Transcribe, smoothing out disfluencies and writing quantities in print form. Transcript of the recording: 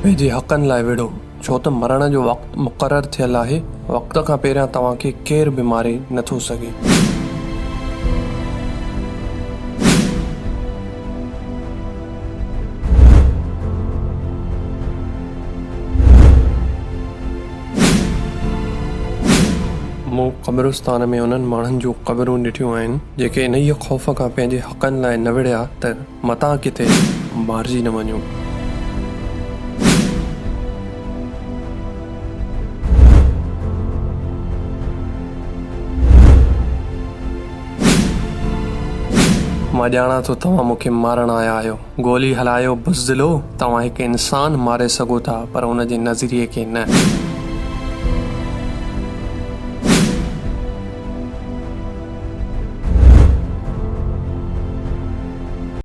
पंहिंजे हक़नि लाइ विढ़ो, छो त मरण जो वक़्तु मुक़ररु थियल आहे। वक़्त खां पहिरियां तव्हांखे केरु बि मारे नथो सघे। मूं क़ब्रिस्तान में उन्हनि माण्हुनि जूं क़बरूं ॾिठियूं आहिनि जेके इन ई ख़ौफ़ खां पंहिंजे हक़नि लाइ न विढ़िया त मतां किथे मारिजी न वञूं। मां ॼाणां थो तव्हां मूंखे मारण आया आहियो। गोली हलायो बुज़दिलो, तव्हां हिकु इंसान मारे सघो था पर उन जे नज़रिए खे न।